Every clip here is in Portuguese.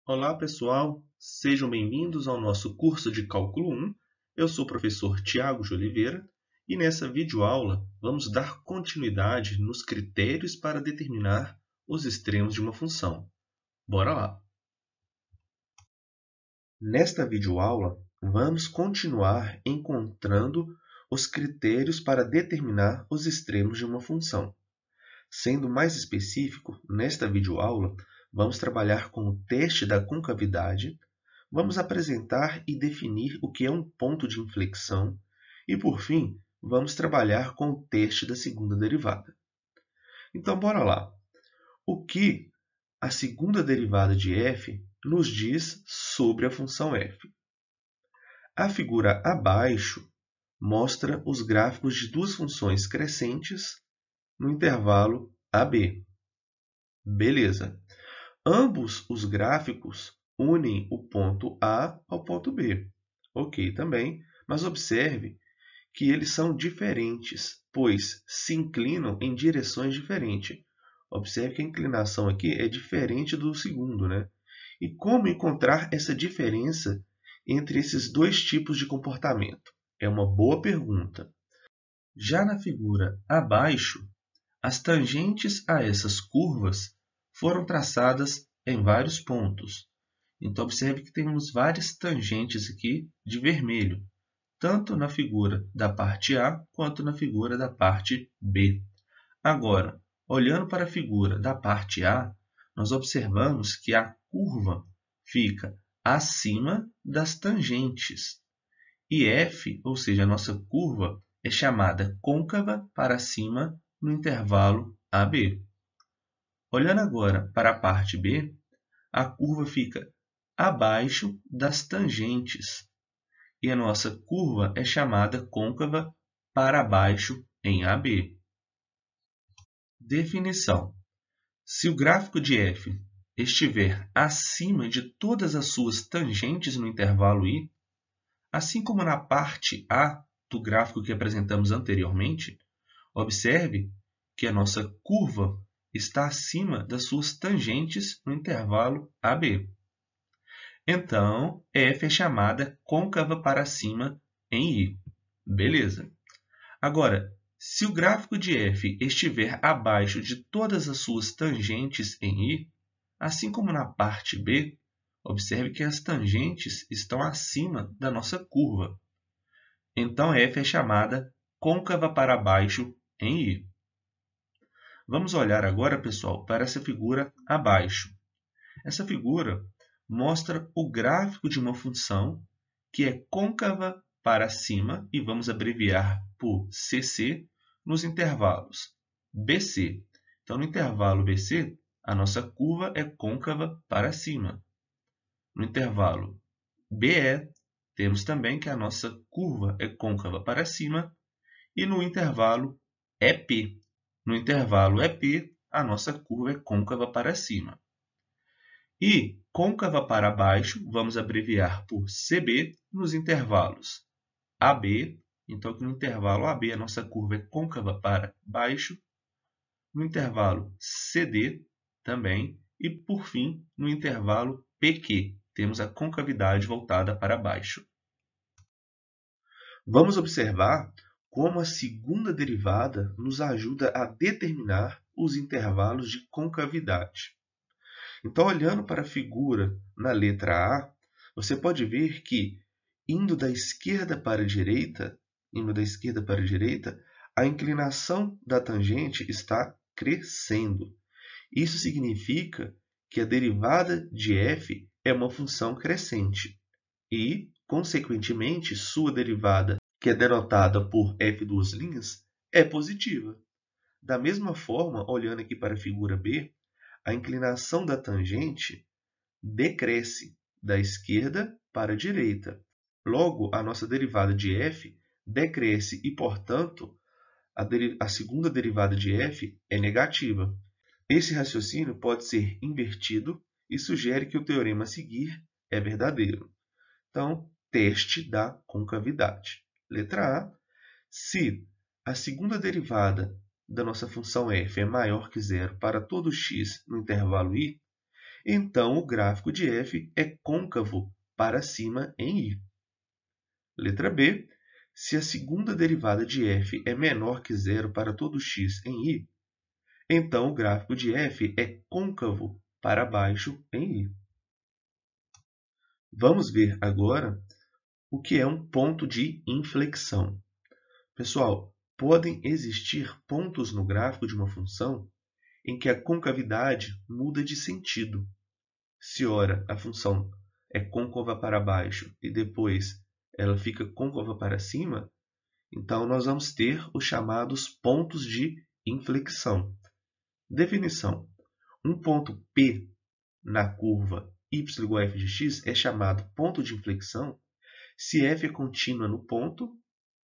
Olá, pessoal! Sejam bem-vindos ao nosso curso de Cálculo 1. Eu sou o professor Tiago de Oliveira e nessa videoaula vamos dar continuidade nos critérios para determinar os extremos de uma função. Bora lá! Nesta videoaula, vamos continuar encontrando os critérios para determinar os extremos de uma função. Sendo mais específico, nesta videoaula, vamos trabalhar com o teste da concavidade, vamos apresentar e definir o que é um ponto de inflexão e, por fim, vamos trabalhar com o teste da segunda derivada. Então, bora lá. O que a segunda derivada de f nos diz sobre a função f? A figura abaixo mostra os gráficos de duas funções crescentes no intervalo AB. Beleza. Ambos os gráficos unem o ponto A ao ponto B. Ok, também, mas observe que eles são diferentes, pois se inclinam em direções diferentes. Observe que a inclinação aqui é diferente do segundo, né? E como encontrar essa diferença entre esses dois tipos de comportamento? É uma boa pergunta. Já na figura abaixo, as tangentes a essas curvas foram traçadas em vários pontos. Então, observe que temos várias tangentes aqui de vermelho, tanto na figura da parte A quanto na figura da parte B. Agora, olhando para a figura da parte A, nós observamos que a curva fica acima das tangentes. E f, ou seja, a nossa curva, é chamada côncava para cima no intervalo AB. Olhando agora para a parte B, a curva fica abaixo das tangentes. E a nossa curva é chamada côncava para baixo em AB. Definição. Se o gráfico de f estiver acima de todas as suas tangentes no intervalo I, assim como na parte A do gráfico que apresentamos anteriormente, observe que a nossa curva está acima das suas tangentes no intervalo AB. Então, f é chamada côncava para cima em I. Beleza. Agora, se o gráfico de f estiver abaixo de todas as suas tangentes em I, assim como na parte B, observe que as tangentes estão acima da nossa curva. Então, f é chamada côncava para baixo em I. Vamos olhar agora, pessoal, para essa figura abaixo. Essa figura mostra o gráfico de uma função que é côncava para cima, e vamos abreviar por CC, nos intervalos BC. Então, no intervalo BC, a nossa curva é côncava para cima. No intervalo BE, temos também que a nossa curva é côncava para cima. E no intervalo EP. No intervalo EP, a nossa curva é côncava para cima. E côncava para baixo, vamos abreviar por CB, nos intervalos AB. Então, aqui no intervalo AB, a nossa curva é côncava para baixo. No intervalo CD, também. E, por fim, no intervalo PQ, temos a concavidade voltada para baixo. Vamos observar como a segunda derivada nos ajuda a determinar os intervalos de concavidade. Então, olhando para a figura na letra A, você pode ver que, indo da esquerda para a direita, a inclinação da tangente está crescendo. Isso significa que a derivada de f é uma função crescente e, consequentemente, sua derivada, que é denotada por f duas linhas, é positiva. Da mesma forma, olhando aqui para a figura B, a inclinação da tangente decresce da esquerda para a direita. Logo, a nossa derivada de f decresce e, portanto, a segunda derivada de f é negativa. Esse raciocínio pode ser invertido e sugere que o teorema a seguir é verdadeiro. Então, teste da concavidade. Letra A. Se a segunda derivada da nossa função f é maior que zero para todo x no intervalo I, então o gráfico de f é côncavo para cima em I. Letra B. Se a segunda derivada de f é menor que zero para todo x em I, então o gráfico de f é côncavo para baixo em I. Vamos ver agora o que é um ponto de inflexão. Pessoal, podem existir pontos no gráfico de uma função em que a concavidade muda de sentido. Se ora a função é côncava para baixo e depois ela fica côncava para cima, então nós vamos ter os chamados pontos de inflexão. Definição: um ponto P na curva y igual a f de x é chamado ponto de inflexão se f é contínua no ponto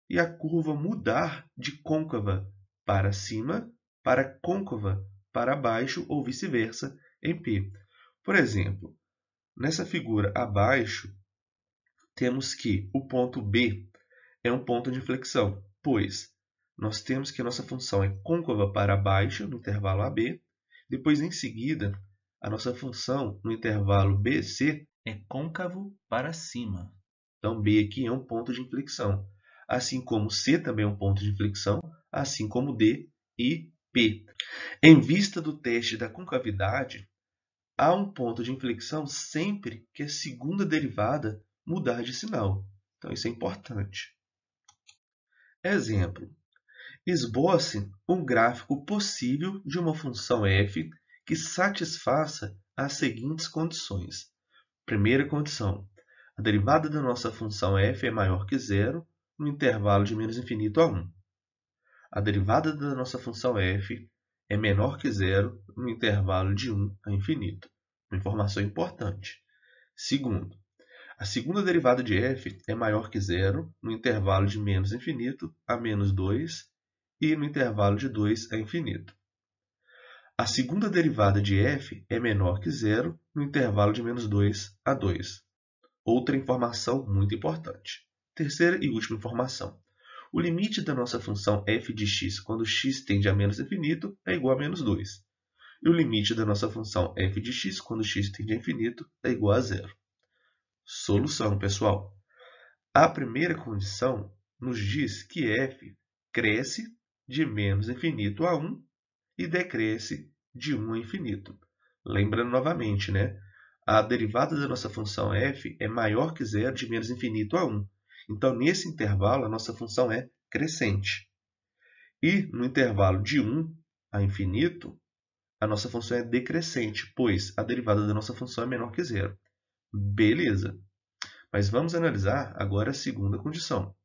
e a curva mudar de côncava para cima para côncava para baixo ou vice-versa em P. Por exemplo, nessa figura abaixo, temos que o ponto B é um ponto de inflexão, pois nós temos que a nossa função é côncava para baixo no intervalo AB, depois, em seguida, a nossa função no intervalo BC é côncavo para cima. Então, B aqui é um ponto de inflexão, assim como C também é um ponto de inflexão, assim como D e P. Em vista do teste da concavidade, há um ponto de inflexão sempre que a segunda derivada mudar de sinal. Então, isso é importante. Exemplo: esboce um gráfico possível de uma função f que satisfaça as seguintes condições. Primeira condição: a derivada da nossa função f é maior que zero no intervalo de menos infinito a 1. A derivada da nossa função f é menor que zero no intervalo de 1 a infinito. Uma informação importante. Segundo, a segunda derivada de f é maior que zero no intervalo de menos infinito a menos 2 e no intervalo de 2 a infinito. A segunda derivada de f é menor que zero no intervalo de menos 2 a 2. Outra informação muito importante. Terceira e última informação. O limite da nossa função f de x quando x tende a menos infinito é igual a menos 2. E o limite da nossa função f de x quando x tende a infinito é igual a zero. Solução, pessoal. A primeira condição nos diz que f cresce de menos infinito a 1 e decresce de 1 a infinito. Lembrando novamente, né? A derivada da nossa função f é maior que zero de menos infinito a 1. Então, nesse intervalo, a nossa função é crescente. E no intervalo de 1 a infinito, a nossa função é decrescente, pois a derivada da nossa função é menor que zero. Beleza. Mas vamos analisar agora a segunda condição.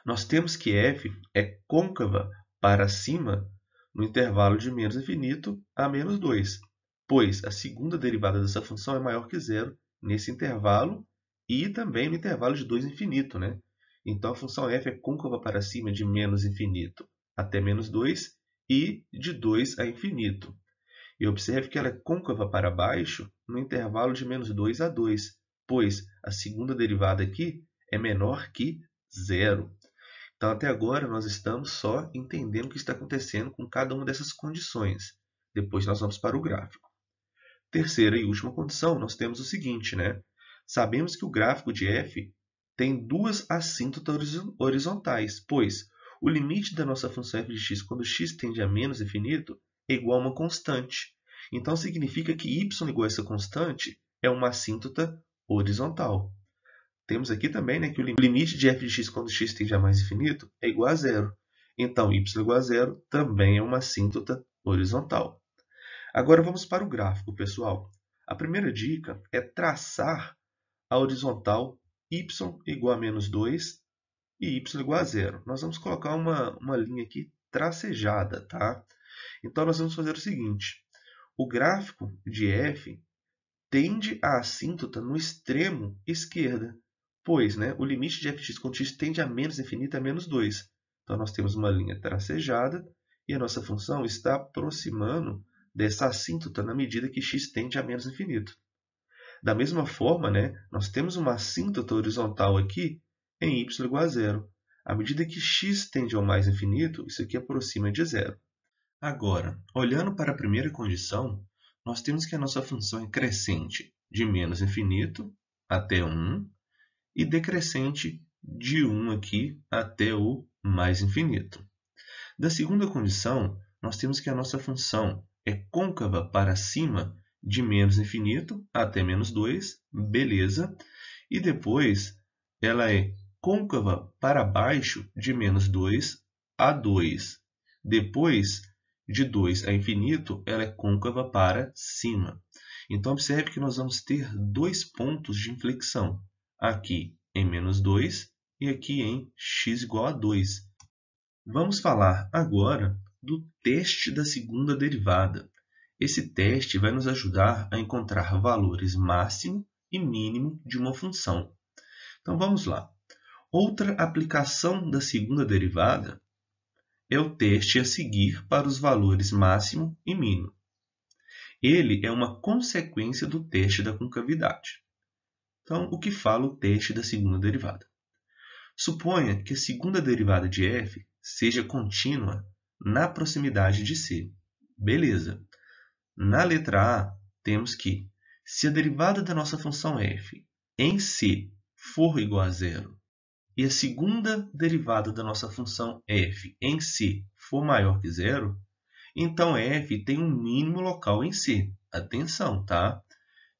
Nós temos que f é côncava para cima no intervalo de menos infinito a menos 2, pois a segunda derivada dessa função é maior que zero nesse intervalo e também no intervalo de 2 a infinito, né? Então, a função f é côncava para cima de menos infinito até menos 2 e de 2 a infinito. E observe que ela é côncava para baixo no intervalo de menos 2 a 2, pois a segunda derivada aqui é menor que zero. Então, até agora, nós estamos só entendendo o que está acontecendo com cada uma dessas condições. Depois, nós vamos para o gráfico. Terceira e última condição, nós temos o seguinte, né? Sabemos que o gráfico de f tem duas assíntotas horizontais, pois o limite da nossa função f de x quando x tende a menos infinito é igual a uma constante. Então, significa que y igual a essa constante é uma assíntota horizontal. Temos aqui também, né, que o limite de f de x quando x tende a mais infinito é igual a zero. Então, y igual a zero também é uma assíntota horizontal. Agora vamos para o gráfico, pessoal. A primeira dica é traçar a horizontal y igual a menos 2 e y igual a zero. Nós vamos colocar uma linha aqui tracejada, tá? Então, nós vamos fazer o seguinte. O gráfico de f tende a assíntota no extremo esquerda, pois, né, o limite de f de x quando x tende a menos infinito é menos 2. Então, nós temos uma linha tracejada e a nossa função está aproximando dessa assíntota na medida que x tende a menos infinito. Da mesma forma, né, nós temos uma assíntota horizontal aqui em y igual a zero. À medida que x tende ao mais infinito, isso aqui aproxima de zero. Agora, olhando para a primeira condição, nós temos que a nossa função é crescente de menos infinito até 1 e decrescente de 1 aqui até o mais infinito. Da segunda condição, nós temos que a nossa função é côncava para cima de menos infinito até menos 2, beleza. E depois ela é côncava para baixo de menos 2 a 2. Depois de 2 a infinito, ela é côncava para cima. Então, observe que nós vamos ter dois pontos de inflexão. Aqui em menos 2 e aqui em x igual a 2. Vamos falar agora do teste da segunda derivada. Esse teste vai nos ajudar a encontrar valores máximo e mínimo de uma função. Então, vamos lá. Outra aplicação da segunda derivada é o teste a seguir para os valores máximo e mínimo. Ele é uma consequência do teste da concavidade. Então, o que fala o teste da segunda derivada? Suponha que a segunda derivada de f seja contínua na proximidade de c. Beleza. Na letra A, temos que, se a derivada da nossa função f em c for igual a zero e a segunda derivada da nossa função f em c for maior que zero, então f tem um mínimo local em c. Atenção, tá?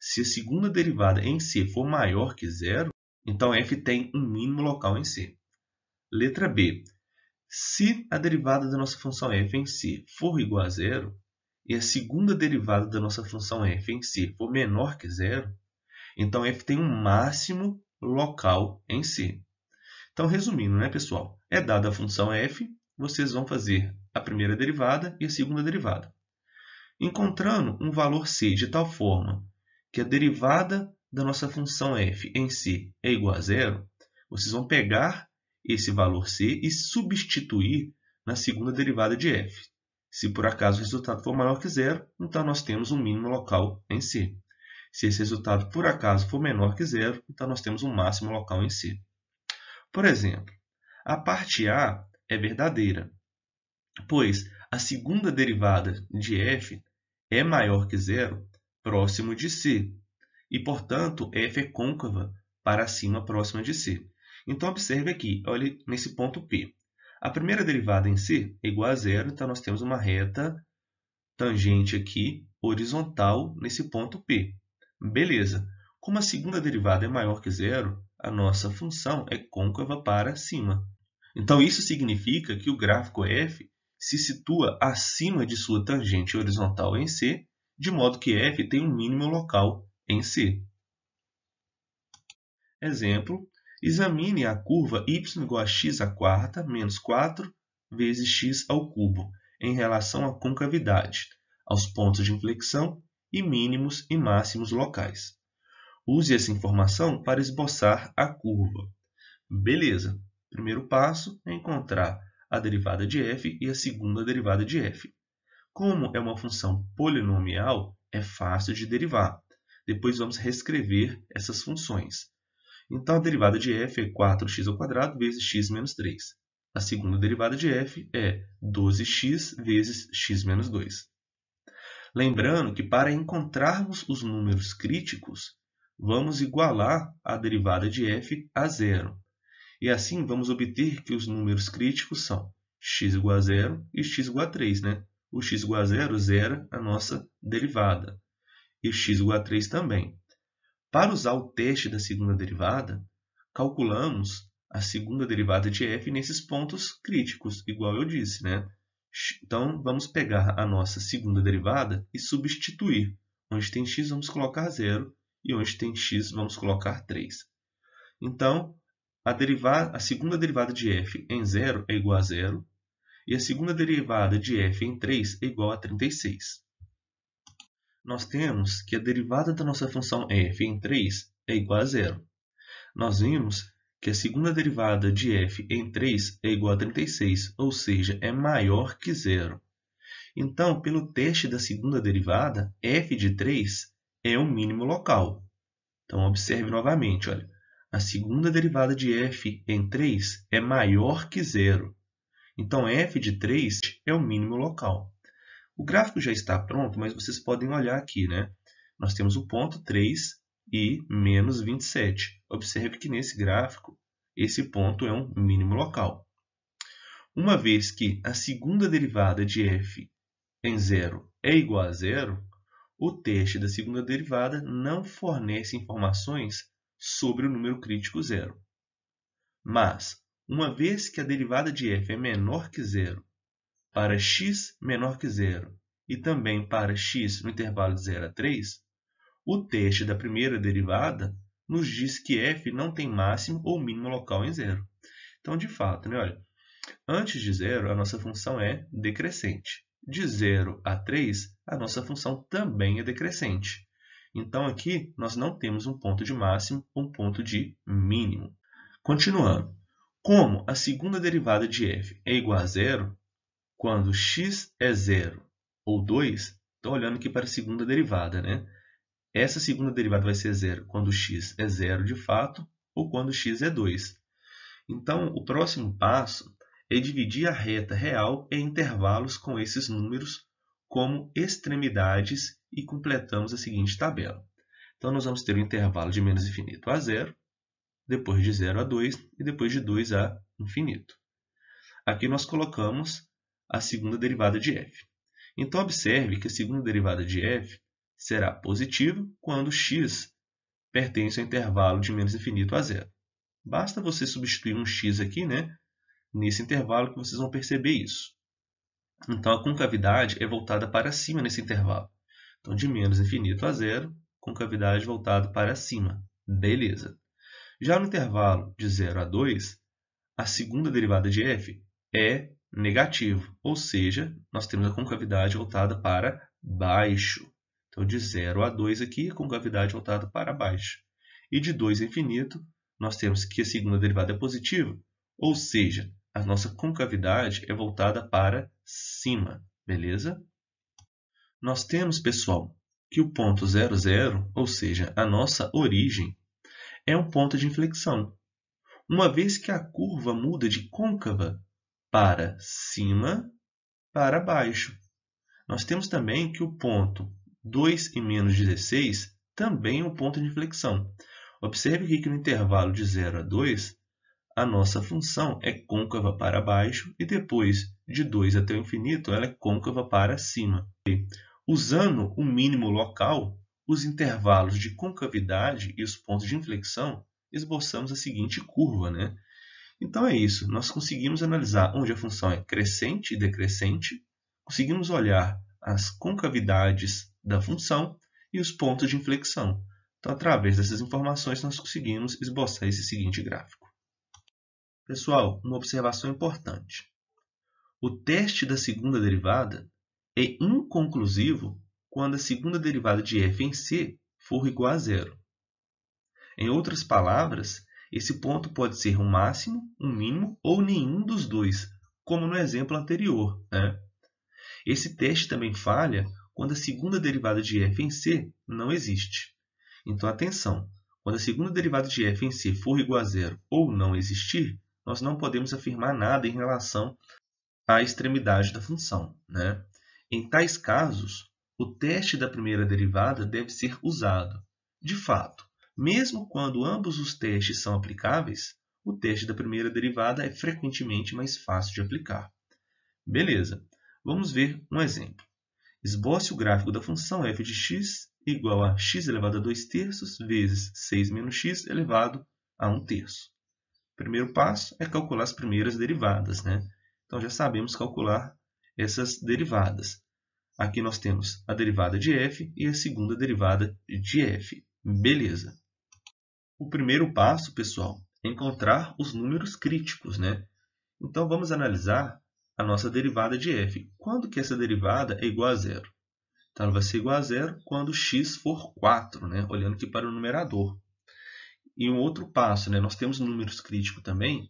Se a segunda derivada em c for maior que zero, então f tem um mínimo local em c. Letra B. Se a derivada da nossa função f em c for igual a zero e a segunda derivada da nossa função f em c for menor que zero, então f tem um máximo local em c. Então, resumindo, né, pessoal? É dada a função f, vocês vão fazer a primeira derivada e a segunda derivada. Encontrando um valor c de tal forma que a derivada da nossa função f em c é igual a zero, vocês vão pegar esse valor c e substituir na segunda derivada de f. Se por acaso o resultado for maior que zero, então nós temos um mínimo local em c. Se esse resultado por acaso for menor que zero, então nós temos um máximo local em c. Por exemplo, a parte A é verdadeira, pois a segunda derivada de f é maior que zero próximo de c, e, portanto, f é côncava para cima próxima de c. Então, observe aqui, olhe nesse ponto P. A primeira derivada em c é igual a zero, então nós temos uma reta tangente aqui, horizontal, nesse ponto P. Beleza. Como a segunda derivada é maior que zero, a nossa função é côncava para cima. Então, isso significa que o gráfico f se situa acima de sua tangente horizontal em C, de modo que f tem um mínimo local em C. Exemplo, examine a curva y igual a x² menos 4 vezes x ao cubo, em relação à concavidade, aos pontos de inflexão e mínimos e máximos locais. Use essa informação para esboçar a curva. Beleza. Primeiro passo é encontrar a derivada de f e a segunda derivada de f. Como é uma função polinomial, é fácil de derivar. Depois vamos reescrever essas funções. Então, a derivada de f é 4x² vezes x menos 3. A segunda derivada de f é 12x vezes x menos 2. Lembrando que para encontrarmos os números críticos, vamos igualar a derivada de f a zero. E assim vamos obter que os números críticos são x igual a zero e x igual a 3. Né? O x igual a zero zera a nossa derivada. E o x igual a 3 também. Para usar o teste da segunda derivada, calculamos a segunda derivada de f nesses pontos críticos, igual eu disse. Né? Então, vamos pegar a nossa segunda derivada e substituir. Onde tem x, vamos colocar 0. E onde tem x, vamos colocar 3. Então, a segunda derivada de f em 0 é igual a 0. E a segunda derivada de f em 3 é igual a 36. Nós temos que a derivada da nossa função f em 3 é igual a 0. Nós vimos que a segunda derivada de f em 3 é igual a 36, ou seja, é maior que 0. Então, pelo teste da segunda derivada, f de 3 é o mínimo local. Então, observe novamente, olha. A segunda derivada de f em 3 é maior que 0. Então, f de 3 é o mínimo local. O gráfico já está pronto, mas vocês podem olhar aqui, né? Nós temos o ponto 3 e menos 27. Observe que nesse gráfico, esse ponto é um mínimo local. Uma vez que a segunda derivada de f em zero é igual a zero, o teste da segunda derivada não fornece informações sobre o número crítico zero. Mas, uma vez que a derivada de f é menor que zero, para x menor que zero e também para x no intervalo de 0 a 3, o teste da primeira derivada nos diz que f não tem máximo ou mínimo local em zero. Então, de fato, né, olha, antes de zero, a nossa função é decrescente. De 0 a 3, a nossa função também é decrescente. Então, aqui, nós não temos um ponto de máximo ou um ponto de mínimo. Continuando, como a segunda derivada de f é igual a zero, quando x é 0 ou 2, estou olhando aqui para a segunda derivada, né? Essa segunda derivada vai ser zero quando x é 0 de fato ou quando x é 2. Então, o próximo passo é dividir a reta real em intervalos com esses números como extremidades e completamos a seguinte tabela. Então, nós vamos ter o intervalo de menos infinito a 0, depois de 0 a 2 e depois de 2 a infinito. Aqui nós colocamos a segunda derivada de f. Então, observe que a segunda derivada de f será positiva quando x pertence ao intervalo de menos infinito a 0. Basta você substituir um x aqui, né, nesse intervalo que vocês vão perceber isso. Então, a concavidade é voltada para cima nesse intervalo. Então, de menos infinito a 0, concavidade voltada para cima. Beleza. Já no intervalo de 0 a 2, a segunda derivada de f é negativo, ou seja, nós temos a concavidade voltada para baixo. Então, de 0 a 2 aqui, a concavidade voltada para baixo. E de 2 a infinito, nós temos que a segunda derivada é positiva, ou seja, a nossa concavidade é voltada para cima, beleza? Nós temos, pessoal, que o ponto 0, 0, ou seja, a nossa origem, é um ponto de inflexão. Uma vez que a curva muda de côncava para cima para baixo. Nós temos também que o ponto 2 e menos 16 também é um ponto de inflexão. Observe aqui que no intervalo de 0 a 2, a nossa função é côncava para baixo e depois de 2 até o infinito, ela é côncava para cima. Usando o mínimo local, os intervalos de concavidade e os pontos de inflexão, esboçamos a seguinte curva, né? Então é isso, nós conseguimos analisar onde a função é crescente e decrescente, conseguimos olhar as concavidades da função e os pontos de inflexão. Então, através dessas informações, nós conseguimos esboçar esse seguinte gráfico. Pessoal, uma observação importante. O teste da segunda derivada é inconclusivo quando a segunda derivada de f em c for igual a zero. Em outras palavras, esse ponto pode ser um máximo, um mínimo ou nenhum dos dois, como no exemplo anterior, né? Esse teste também falha quando a segunda derivada de f em c não existe. Então, atenção, quando a segunda derivada de f em c for igual a zero ou não existir, nós não podemos afirmar nada em relação à extremidade da função, né? Em tais casos, o teste da primeira derivada deve ser usado. De fato, mesmo quando ambos os testes são aplicáveis, o teste da primeira derivada é frequentemente mais fácil de aplicar. Beleza, vamos ver um exemplo. Esboce o gráfico da função f de x igual a x elevado a 2 terços vezes 6 menos x elevado a 1 terço. O primeiro passo é calcular as primeiras derivadas, né? Então, já sabemos calcular essas derivadas. Aqui nós temos a derivada de f e a segunda derivada de f. Beleza. O primeiro passo, pessoal, é encontrar os números críticos, né? Então, vamos analisar a nossa derivada de f. Quando que essa derivada é igual a zero? Então, ela vai ser igual a zero quando x for 4, né? Olhando aqui para o numerador. E um outro passo, né? Nós temos números críticos também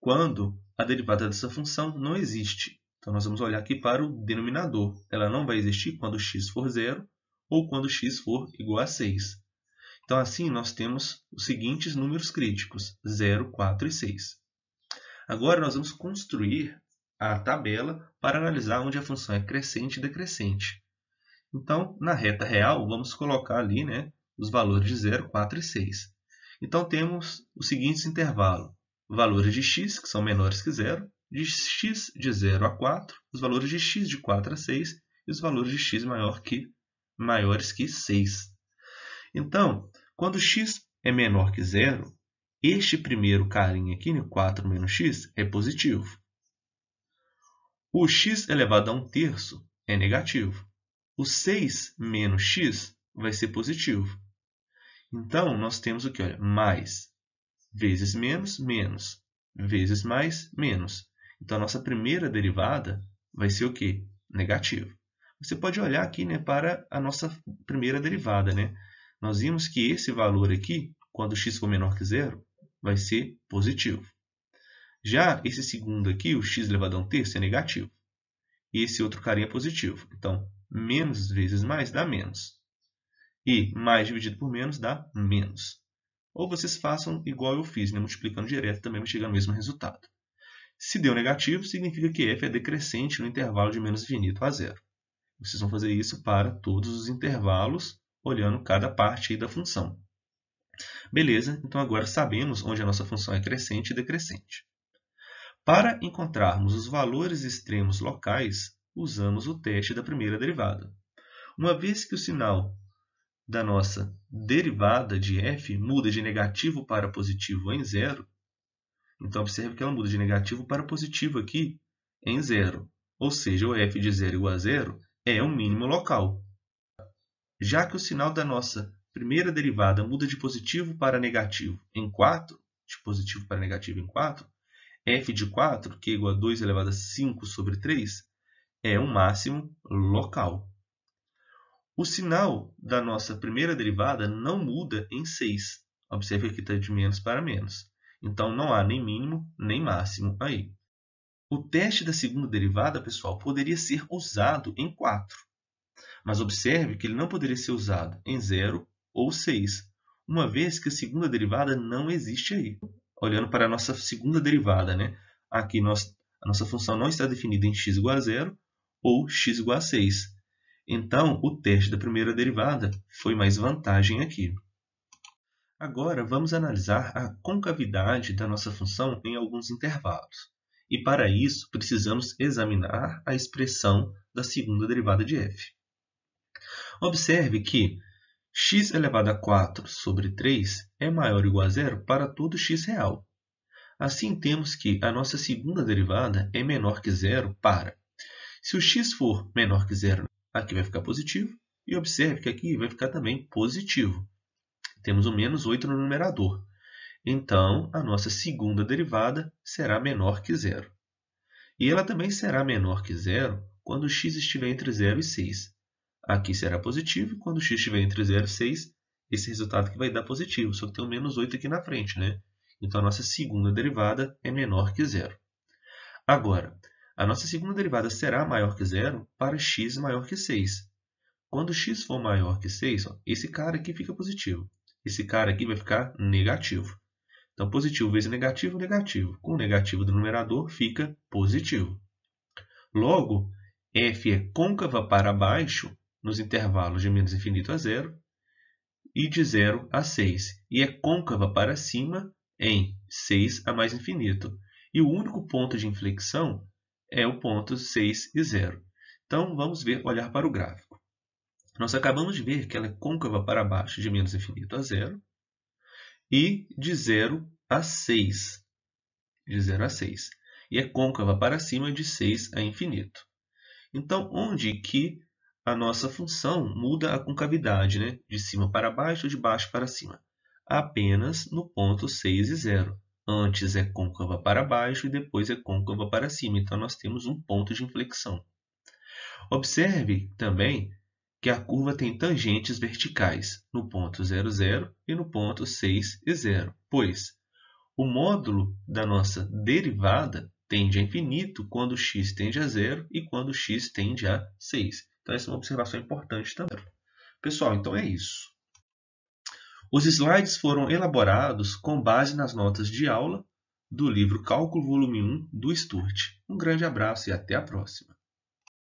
quando a derivada dessa função não existe. Então, nós vamos olhar aqui para o denominador. Ela não vai existir quando x for 0 ou quando x for igual a 6. Então, assim, nós temos os seguintes números críticos, 0, 4 e 6. Agora, nós vamos construir a tabela para analisar onde a função é crescente e decrescente. Então, na reta real, vamos colocar ali, né, os valores de 0, 4 e 6. Então, temos os seguintes intervalos. Valores de x, que são menores que 0, de x de 0 a 4, os valores de x de 4 a 6 e os valores de x maiores que 6. Então, quando x é menor que 0, este primeiro carinha aqui, 4 menos x, é positivo. O x elevado a 1/3 é negativo. O 6 menos x vai ser positivo. Então, nós temos o que? Olha, mais vezes menos, menos. Vezes mais, menos. Então, a nossa primeira derivada vai ser o quê? Negativo. Você pode olhar aqui, né, para a nossa primeira derivada. Né? Nós vimos que esse valor aqui, quando x for menor que 0, vai ser positivo. Já esse segundo aqui, o x elevado a 1/3, é negativo. E esse outro carinha é positivo. Então, menos vezes mais dá menos. E mais dividido por menos dá menos. Ou vocês façam igual eu fiz, né? Multiplicando direto também vai chegar no mesmo resultado. Se deu negativo, significa que f é decrescente no intervalo de menos infinito a 0. Vocês vão fazer isso para todos os intervalos, olhando cada parte aí da função. Beleza, então agora sabemos onde a nossa função é crescente e decrescente. Para encontrarmos os valores extremos locais, usamos o teste da primeira derivada. Uma vez que o sinal da nossa derivada de f muda de negativo para positivo em 0, então observe que ela muda de negativo para positivo aqui em 0. Ou seja, o f de 0 igual a 0 é o mínimo local. Já que o sinal da nossa primeira derivada muda de positivo para negativo em 4, de positivo para negativo em 4, f de 4, que é igual a 2 elevado a 5 sobre 3, é um máximo local. O sinal da nossa primeira derivada não muda em 6. Observe que aqui está de menos para menos. Então, não há nem mínimo nem máximo aí. O teste da segunda derivada, pessoal, poderia ser usado em 4. Mas observe que ele não poderia ser usado em 0 ou 6, uma vez que a segunda derivada não existe aí. Olhando para a nossa segunda derivada, né? Aqui a nossa função não está definida em x igual a 0 ou x igual a 6. Então, o teste da primeira derivada foi mais vantagem aqui. Agora, vamos analisar a concavidade da nossa função em alguns intervalos. E, para isso, precisamos examinar a expressão da segunda derivada de f. Observe que x elevado a 4 sobre 3 é maior ou igual a 0 para todo x real. Assim, temos que a nossa segunda derivada é menor que 0 para... Se o x for menor que 0, aqui vai ficar positivo. E observe que aqui vai ficar também positivo. Temos o menos 8 no numerador. Então, a nossa segunda derivada será menor que 0. E ela também será menor que 0 quando x estiver entre 0 e 6. Aqui será positivo, e quando x estiver entre 0 e 6, esse resultado aqui vai dar positivo, só que tem o menos 8 aqui na frente, né? Então, a nossa segunda derivada é menor que 0. Agora, a nossa segunda derivada será maior que 0 para x maior que 6. Quando x for maior que 6, ó, esse cara aqui fica positivo. Esse cara aqui vai ficar negativo. Então, positivo vezes negativo, negativo. Com o negativo do numerador, fica positivo. Logo, f é côncava para baixo nos intervalos de menos infinito a 0 e de 0 a 6. E é côncava para cima em 6 a mais infinito. E o único ponto de inflexão é o ponto 6 e 0. Então, vamos olhar para o gráfico. Nós acabamos de ver que ela é côncava para baixo de menos infinito a 0 e de 0 a 6. De 0 a 6. E é côncava para cima de 6 a infinito. Então, onde que a nossa função muda a concavidade, né? De cima para baixo ou de baixo para cima? Apenas no ponto 6 e 0. Antes é côncava para baixo e depois é côncava para cima. Então, nós temos um ponto de inflexão. Observe também que a curva tem tangentes verticais no ponto 0, 0 e no ponto 6 e 0, pois o módulo da nossa derivada tende a infinito quando x tende a 0 e quando x tende a 6. Então, essa é uma observação importante também. Pessoal, então é isso. Os slides foram elaborados com base nas notas de aula do livro Cálculo Volume 1 do Sturt. Um grande abraço e até a próxima!